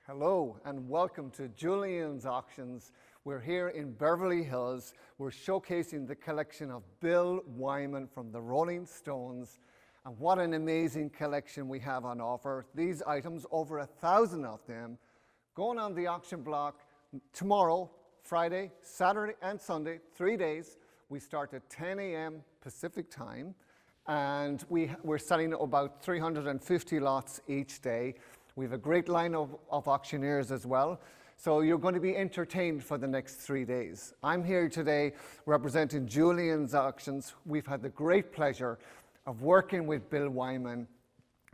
Hello and welcome to Julien's Auctions. We're here in Beverly Hills. We're showcasing the collection of Bill Wyman from the Rolling Stones. And what an amazing collection we have on offer. These items, over 1,000 of them, going on the auction block tomorrow, Friday, Saturday and Sunday, 3 days. We start at 10 a.m. Pacific time, and we're selling about 350 lots each day. We have a great line of auctioneers as well. So you're going to be entertained for the next 3 days. I'm here today representing Julien's Auctions. We've had the great pleasure of working with Bill Wyman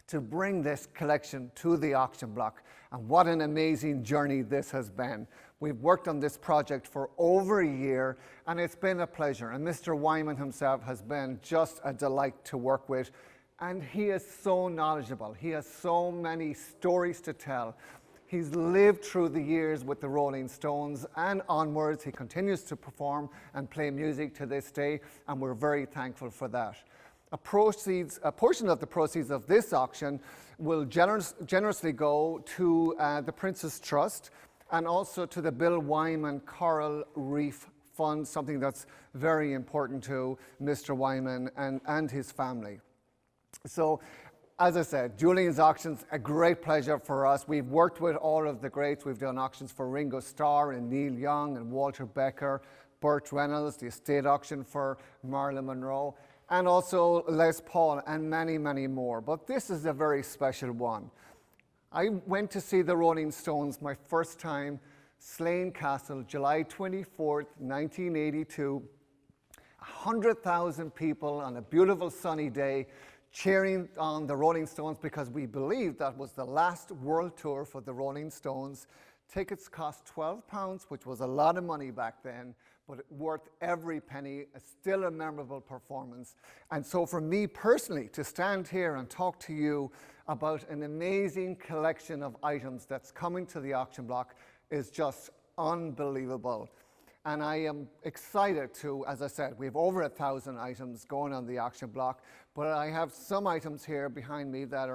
to bring this collection to the auction block. And what an amazing journey this has been. We've worked on this project for over a year, and it's been a pleasure. And Mr. Wyman himself has been just a delight to work with. And he is so knowledgeable. He has so many stories to tell. He's lived through the years with the Rolling Stones and onwards. He continues to perform and play music to this day, and we're very thankful for that. A portion of the proceeds of this auction will generously go to the Prince's Trust and also to the Bill Wyman Coral Reef Fund, something that's very important to Mr. Wyman and his family. So, as I said, Julien's Auctions, a great pleasure for us. We've worked with all of the greats. We've done auctions for Ringo Starr and Neil Young and Walter Becker, Burt Reynolds, the estate auction for Marilyn Monroe, and also Les Paul and many, many more. But this is a very special one. I went to see the Rolling Stones my first time, Slane Castle, July 24th, 1982. 100,000 people on a beautiful sunny day, cheering on the Rolling Stones because we believed that was the last world tour for the Rolling Stones. Tickets cost £12, which was a lot of money back then, but worth every penny. Still a memorable performance. And so for me personally, to stand here and talk to you about an amazing collection of items that's coming to the auction block is just unbelievable. And I am excited to, as I said, we have over 1,000 items going on the auction block, but I have some items here behind me that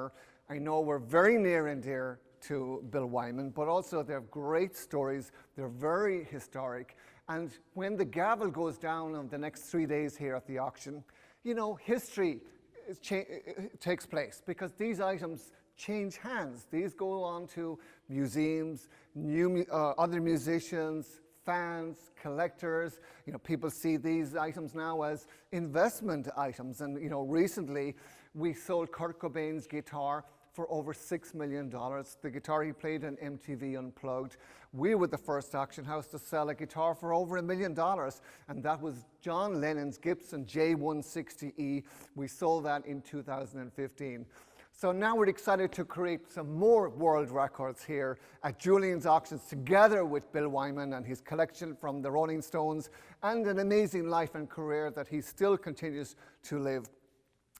I know were very near and dear to Bill Wyman, but also they're great stories, they're very historic, and when the gavel goes down on the next 3 days here at the auction, you know, history takes place because these items change hands. These go on to museums, other musicians, fans, collectors. You know, people see these items now as investment items. And, you know, recently we sold Kurt Cobain's guitar for over $6 million. The guitar he played in MTV Unplugged. We were the first auction house to sell a guitar for over $1 million. And that was John Lennon's Gibson J160E. We sold that in 2015. So now we're excited to create some more world records here at Julien's Auctions together with Bill Wyman and his collection from the Rolling Stones and an amazing life and career that he still continues to live.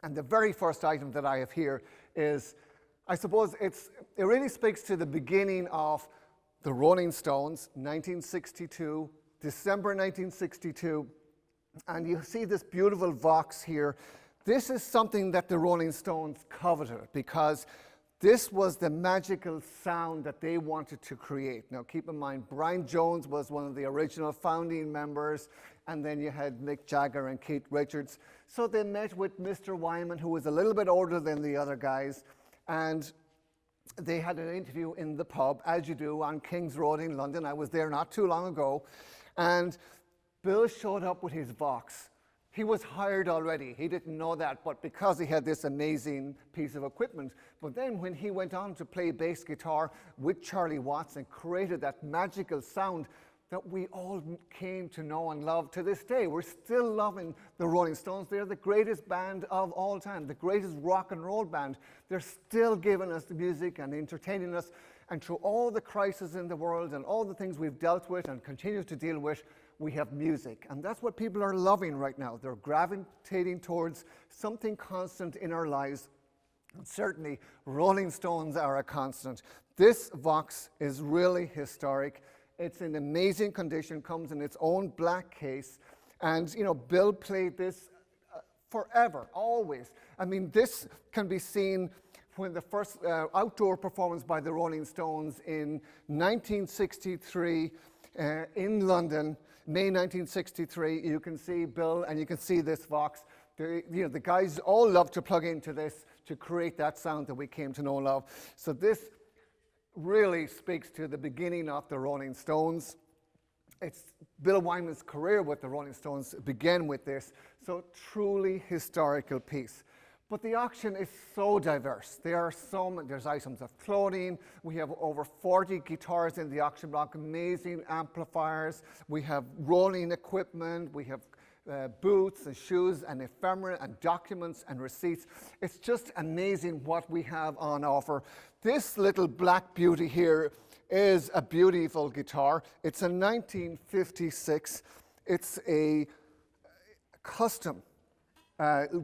And the very first item that I have here is, I suppose it really speaks to the beginning of the Rolling Stones, 1962, December 1962. And you see this beautiful VOX here. This is something that the Rolling Stones coveted because this was the magical sound that they wanted to create. Now keep in mind, Brian Jones was one of the original founding members, and then you had Mick Jagger and Keith Richards. So they met with Mr. Wyman, who was a little bit older than the other guys, and they had an interview in the pub, as you do, on King's Road in London. I was there not too long ago, and Bill showed up with his VOX. He was hired already. He didn't know that, but because he had this amazing piece of equipment. But then when he went on to play bass guitar with Charlie Watts and created that magical sound that we all came to know and love to this day. We're still loving the Rolling Stones. They're the greatest band of all time, the greatest rock and roll band. They're still giving us the music and entertaining us. And through all the crises in the world and all the things we've dealt with and continue to deal with, we have music, and that's what people are loving right now. They're gravitating towards something constant in our lives, and certainly Rolling Stones are a constant. This VOX is really historic. It's in amazing condition, comes in its own black case, and you know, Bill played this forever, always. I mean, this can be seen when the first outdoor performance by the Rolling Stones in 1963 in London, May 1963. You can see Bill and you can see this Vox. The guys all love to plug into this to create that sound that we came to know and love. So this really speaks to the beginning of the Rolling Stones. It's Bill Wyman's career with the Rolling Stones began with this, so truly historical piece. But the auction is so diverse. There's items of clothing. We have over 40 guitars in the auction block, amazing amplifiers. We have rolling equipment. We have boots and shoes and ephemera and documents and receipts. It's just amazing what we have on offer. This little black beauty here is a beautiful guitar. It's a 1956. It's a custom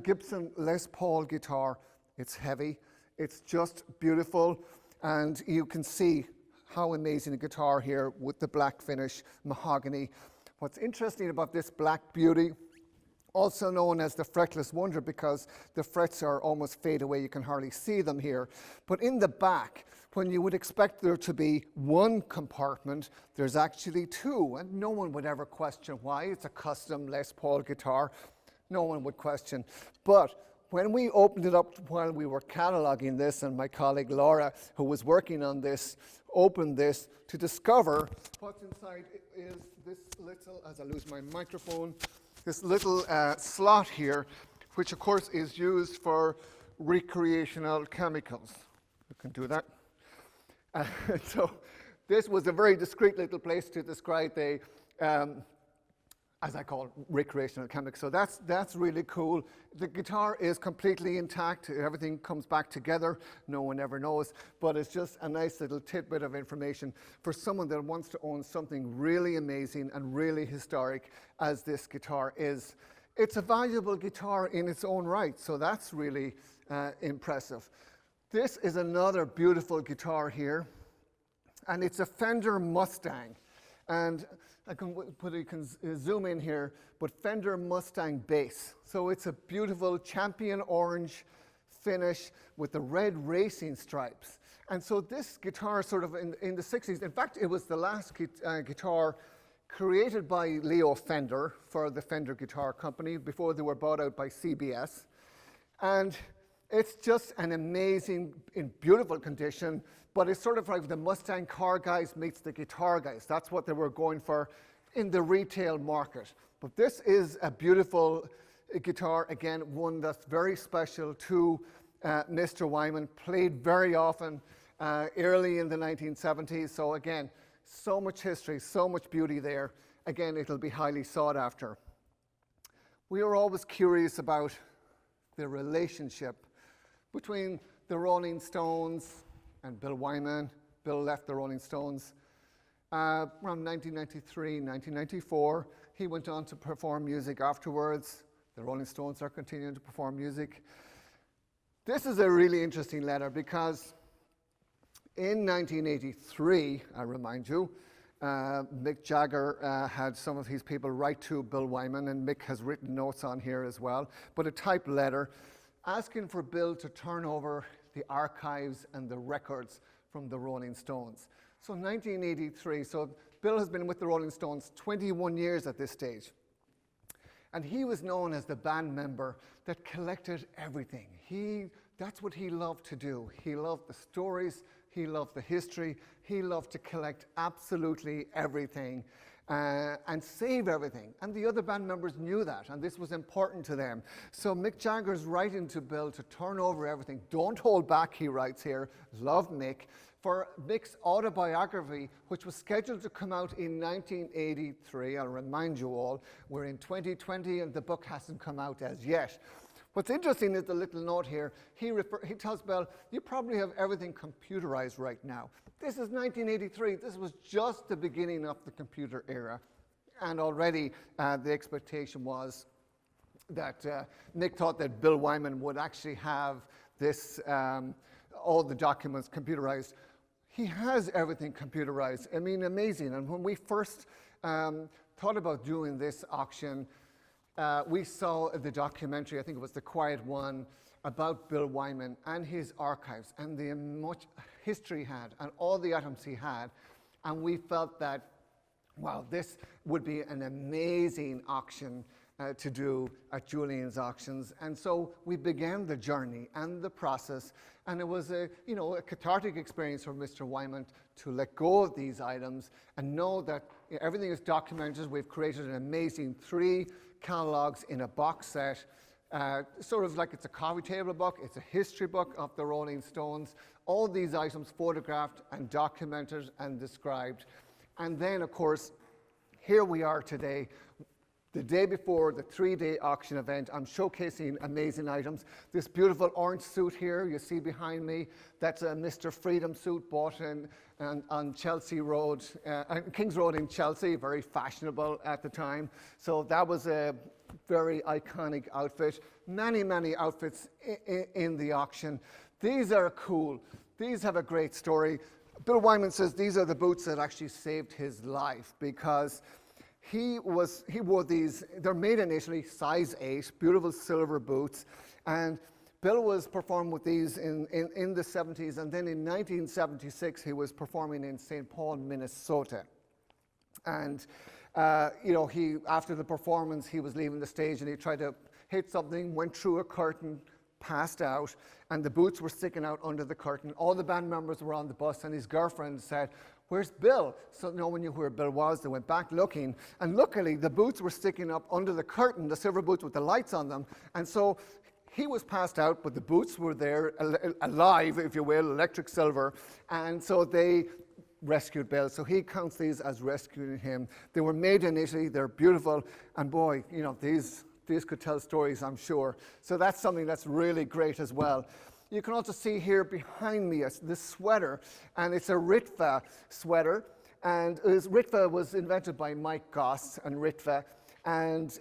Gibson Les Paul guitar. It's heavy. It's just beautiful. And you can see how amazing a guitar here with the black finish, mahogany. What's interesting about this black beauty, also known as the fretless wonder because the frets are almost fade away, you can hardly see them here. But in the back, when you would expect there to be one compartment, there's actually two, and no one would ever question why. It's a custom Les Paul guitar. No one would question. But when we opened it up while we were cataloging this, and my colleague Laura, who was working on this, opened this to discover what's inside is this little, as I lose my microphone, this little slot here, which of course is used for recreational chemicals. You can do that. So this was a very discreet little place to describe the, as I call it, recreational chemicals. So that's really cool. The guitar is completely intact. Everything comes back together. No one ever knows. But it's just a nice little tidbit of information for someone that wants to own something really amazing and really historic as this guitar is. It's a valuable guitar in its own right. So that's really impressive. This is another beautiful guitar here, and it's a Fender Mustang. And you can zoom in here, but Fender Mustang bass. So it's a beautiful champion orange finish with the red racing stripes. And so this guitar sort of in the 60s, in fact, it was the last guitar created by Leo Fender for the Fender Guitar Company before they were bought out by CBS. And it's just an amazing, in beautiful condition, but it's sort of like the Mustang car guys meets the guitar guys. That's what they were going for in the retail market. But this is a beautiful guitar, again, one that's very special to Mr. Wyman, played very often early in the 1970s. So again, so much history, so much beauty there. Again, it'll be highly sought after. We were always curious about the relationship between the Rolling Stones and Bill Wyman. Bill left the Rolling Stones around 1993, 1994. He went on to perform music afterwards. The Rolling Stones are continuing to perform music. This is a really interesting letter because in 1983, I remind you, Mick Jagger had some of his people write to Bill Wyman, and Mick has written notes on here as well, but a typed letter asking for Bill to turn over the archives and the records from the Rolling Stones. So 1983, so Bill has been with the Rolling Stones 21 years at this stage. And he was known as the band member that collected everything. That's what he loved to do. He loved the stories, he loved the history, he loved to collect absolutely everything. And save everything. And the other band members knew that, and this was important to them. So Mick Jagger's writing to Bill to turn over everything. Don't hold back, he writes here. Love Mick. For Mick's autobiography, which was scheduled to come out in 1983. I'll remind you all, we're in 2020 and the book hasn't come out as yet. What's interesting is the little note here. He tells Bill, you probably have everything computerized right now. This is 1983. This was just the beginning of the computer era. And already the expectation was that Mick thought that Bill Wyman would actually have this, all the documents computerized. He has everything computerized. I mean, amazing. And when we first thought about doing this auction, we saw the documentary, I think it was The Quiet One, about Bill Wyman and his archives and the much history he had and all the items he had. And we felt that, wow, this would be an amazing auction to do at Julien's auctions. And so we began the journey and the process, and it was a cathartic experience for Mr. Wyman to let go of these items and know that everything is documented. We've created an amazing 3 catalogs in a box set, sort of like it's a coffee table book, it's a history book of the Rolling Stones, all these items photographed and documented and described. And then, of course, here we are today, the day before the 3-day auction event. I'm showcasing amazing items. This beautiful orange suit here you see behind me, that's a Mr. Freedom suit bought on Chelsea Road, King's Road in Chelsea, very fashionable at the time. So that was a very iconic outfit. Many, many outfits in the auction. These are cool. These have a great story. Bill Wyman says these are the boots that actually saved his life, because he wore these. They're made in Italy, size 8, beautiful silver boots, and Bill was performing with these in the 70s, and then in 1976 he was performing in St. Paul, Minnesota. And he, after the performance, he was leaving the stage and he tried to hit something, went through a curtain, passed out, and the boots were sticking out under the curtain. All the band members were on the bus, and his girlfriend said, "Where's Bill?" So no one knew where Bill was. They went back looking, and luckily the boots were sticking up under the curtain, the silver boots with the lights on them, and so he was passed out, but the boots were there, alive, if you will, electric silver, and so they rescued Bill. So he counts these as rescuing him. They were made in Italy, they're beautiful, and boy, these could tell stories, I'm sure. So that's something that's really great as well. You can also see here behind me this sweater, and it's a Ritva sweater, and Ritva was invented by Mike Goss and Ritva, and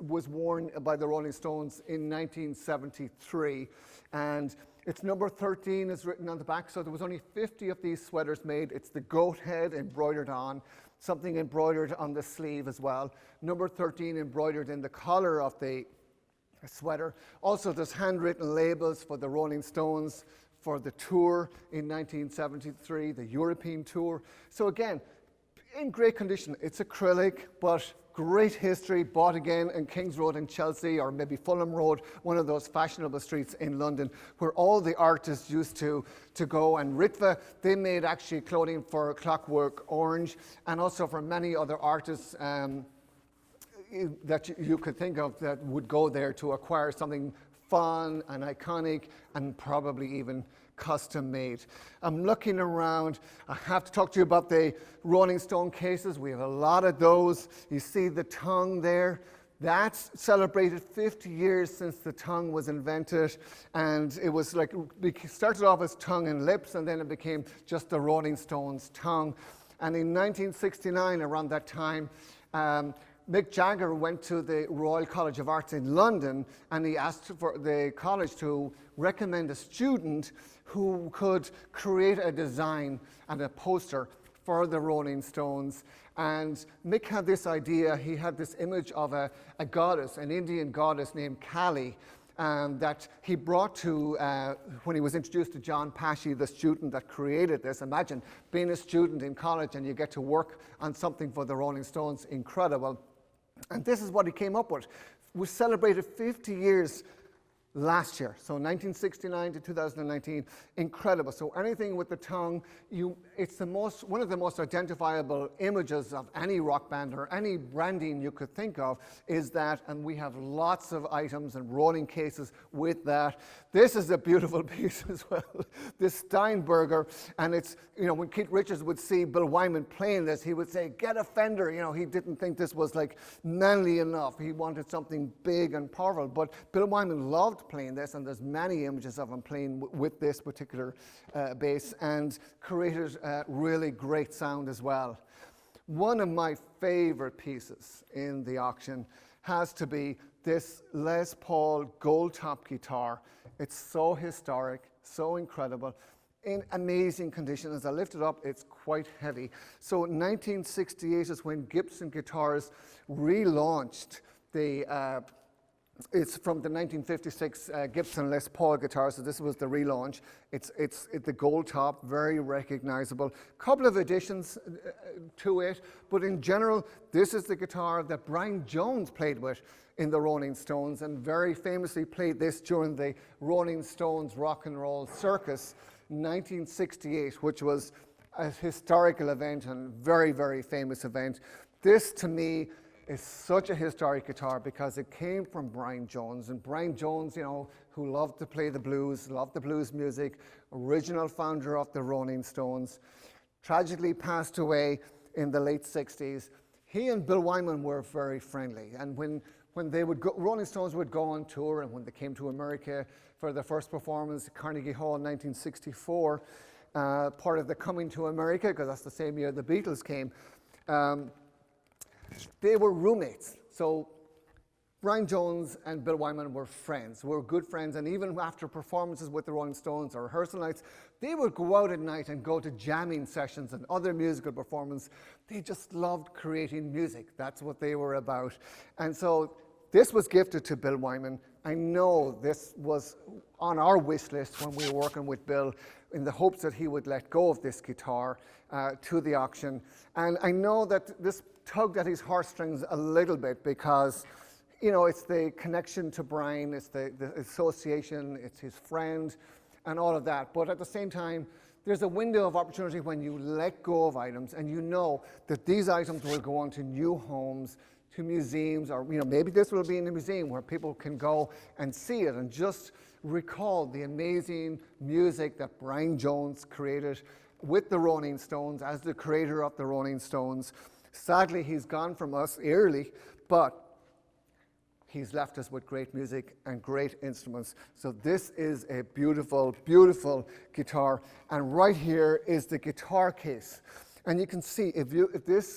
was worn by the Rolling Stones in 1973, and it's number 13 is written on the back, so there was only 50 of these sweaters made. It's the goat head embroidered on, something embroidered on the sleeve as well. Number 13 embroidered in the collar of the sweater. Also, there's handwritten labels for the Rolling Stones for the tour in 1973, the European tour. So again, in great condition. It's acrylic, but great history, bought again in King's Road in Chelsea, or maybe Fulham Road, one of those fashionable streets in London, where all the artists used to go. And Ritva, they made actually clothing for Clockwork Orange, and also for many other artists that you could think of that would go there to acquire something fun and iconic and probably even custom made. I'm looking around. I have to talk to you about the Rolling Stone cases. We have a lot of those. You see the tongue there. That's celebrated 50 years since the tongue was invented, and it was like, it started off as tongue and lips, and then it became just the Rolling Stones tongue. And in 1969, around that time, Mick Jagger went to the Royal College of Arts in London, and he asked for the college to recommend a student who could create a design and a poster for the Rolling Stones. And Mick had this idea. He had this image of a goddess, an Indian goddess named Kali, that he brought to, when he was introduced to John Pashy, the student that created this. Imagine being a student in college and you get to work on something for the Rolling Stones. Incredible. And this is what he came up with. We celebrated 50 years last year, so 1969 to 2019, incredible. So anything with the tongue, it's one of the most identifiable images of any rock band or any branding you could think of is that, and we have lots of items and rolling cases with that. This is a beautiful piece as well, this Steinberger, and it's, when Keith Richards would see Bill Wyman playing this, he would say, "Get a Fender." He didn't think this was like manly enough. He wanted something big and powerful, but Bill Wyman loved playing this, and there's many images of him playing with this particular bass, and created really great sound as well. One of my favorite pieces in the auction has to be this Les Paul gold top guitar. It's so historic, so incredible, in amazing condition. As I lift it up, it's quite heavy. So 1968 is when Gibson Guitars relaunched the It's from the 1956 Gibson Les Paul guitar, so this was the relaunch. It's the gold top, very recognizable. Couple of additions to it, but in general, this is the guitar that Brian Jones played with in the Rolling Stones, and very famously played this during the Rolling Stones Rock and Roll Circus 1968, which was a historical event and very, very famous event. This, to me, is such a historic guitar because it came from Brian Jones. And Brian Jones, you know, who loved to play the blues, loved the blues music, original founder of the Rolling Stones, tragically passed away in the late 60s. He and Bill Wyman were very friendly. And when they would go, Rolling Stones would go on tour, and when they came to America for their first performance at Carnegie Hall in 1964, part of the coming to America, because that's the same year the Beatles came, they were roommates. So Brian Jones and Bill Wyman were friends, were good friends, and even after performances with the Rolling Stones or rehearsal nights, they would go out at night and go to jamming sessions and other musical performances. They just loved creating music. That's what they were about. And so this was gifted to Bill Wyman. I know this was on our wish list when we were working with Bill in the hopes that he would let go of this guitar to the auction. And I know that this tugged at his heartstrings a little bit because, you know, it's the connection to Brian, it's the association, it's his friend, and all of that. But at the same time, there's a window of opportunity when you let go of items and you know that these items will go on to new homes, to museums, or, you know, maybe this will be in a museum where people can go and see it and just recall the amazing music that Brian Jones created with the Rolling Stones as the creator of the Rolling Stones. Sadly, he's gone from us early, but he's left us with great music and great instruments. So this is a beautiful, beautiful guitar. And right here is the guitar case. And you can see,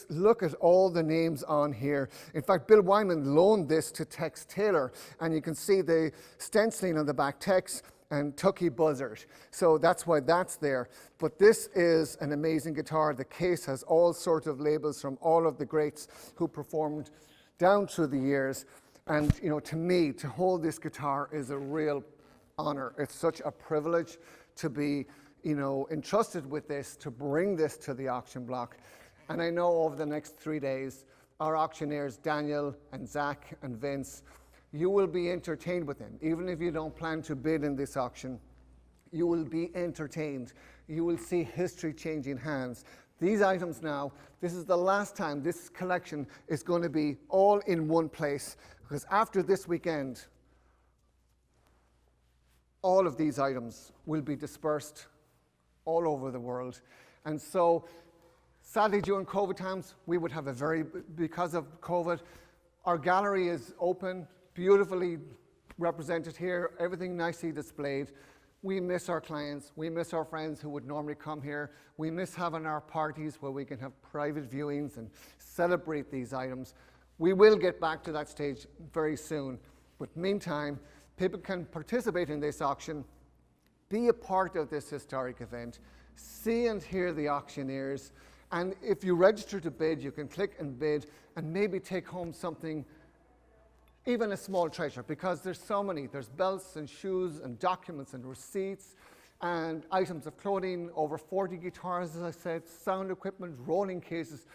look at all the names on here. In fact, Bill Wyman loaned this to Tex Taylor, and you can see the stenciling on the back, Tex and Tucky Buzzard. So that's why that's there. But this is an amazing guitar. The case has all sorts of labels from all of the greats who performed down through the years. And, you know, to me, to hold this guitar is a real honor. It's such a privilege to be, you know, entrusted with this, to bring this to the auction block. And I know over the next 3 days, our auctioneers, Daniel and Zach and Vince, you will be entertained with them. Even if you don't plan to bid in this auction, you will be entertained. You will see history changing hands. These items now, this is the last time this collection is going to be all in one place, because after this weekend, all of these items will be dispersed all over the world. And so, sadly, during COVID times, we would have because of COVID, our gallery is open, beautifully represented here, everything nicely displayed. We miss our clients, we miss our friends who would normally come here. We miss having our parties where we can have private viewings and celebrate these items. We will get back to that stage very soon. But meantime, people can participate in this auction, be a part of this historic event, see and hear the auctioneers, and if you register to bid, you can click and bid and maybe take home something, even a small treasure, because there's so many. There's belts and shoes and documents and receipts and items of clothing, over 40 guitars, as I said, sound equipment, rolling cases.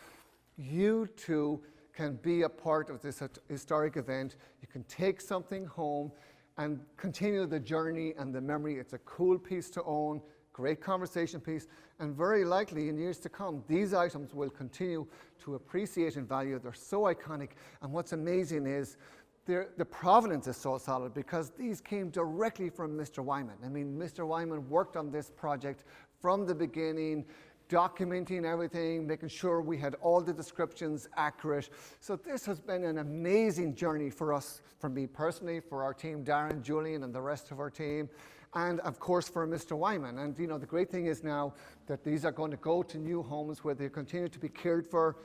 You too can be a part of this historic event. You can take something home and continue the journey and the memory. It's a cool piece to own, great conversation piece, and very likely in years to come, these items will continue to appreciate in value. They're so iconic, and what's amazing is the provenance is so solid because these came directly from Mr. Wyman. I mean, Mr. Wyman worked on this project from the beginning, documenting everything, making sure we had all the descriptions accurate. So this has been an amazing journey for us, for me personally, for our team, Darren, Julien, and the rest of our team, and of course for Mr. Wyman. And you know, the great thing is now that these are going to go to new homes where they continue to be cared for,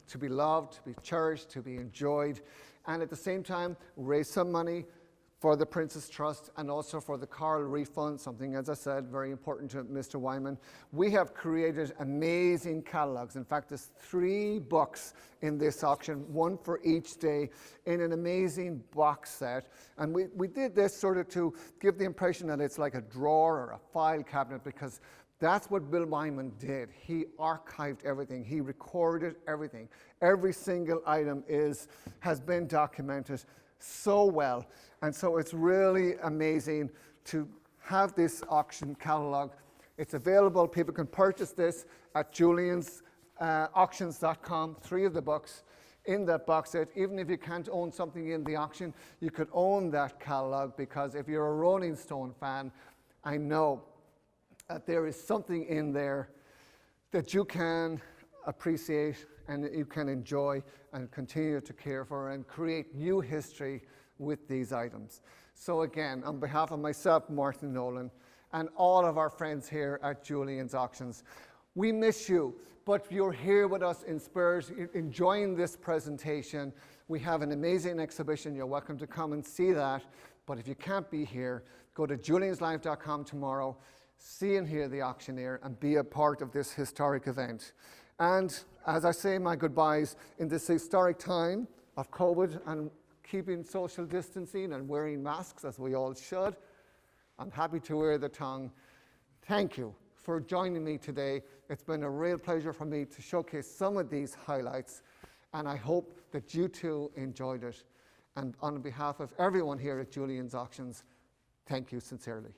to be loved, to be cherished, to be enjoyed, and at the same time raise some money for the Princess Trust and also for the Coral Reef Fund, something, as I said, very important to Mr. Wyman. We have created amazing catalogs. In fact, there's 3 books in this auction, 1 for each day, in an amazing box set. And we did this sort of to give the impression that it's like a drawer or a file cabinet, because that's what Bill Wyman did. He archived everything. He recorded everything. Every single item has been documented so well. And so it's really amazing to have this auction catalog. It's available. People can purchase this at Julien's auctions.com, 3 of the books in that box set. Even if you can't own something in the auction, you could own that catalog, because if you're a Rolling Stone fan, I know that there is something in there that you can appreciate and you can enjoy and continue to care for and create new history with these items. So again, on behalf of myself, Martin Nolan, and all of our friends here at Julien's Auctions, we miss you, but you're here with us in Spurs, enjoying this presentation. We have an amazing exhibition. You're welcome to come and see that. But if you can't be here, go to julienslive.com tomorrow, see and hear the auctioneer, and be a part of this historic event. And as I say my goodbyes in this historic time of COVID and keeping social distancing and wearing masks, as we all should, I'm happy to wear the tongue. Thank you for joining me today. It's been a real pleasure for me to showcase some of these highlights, and I hope that you too enjoyed it. And on behalf of everyone here at Julien's Auctions, thank you sincerely.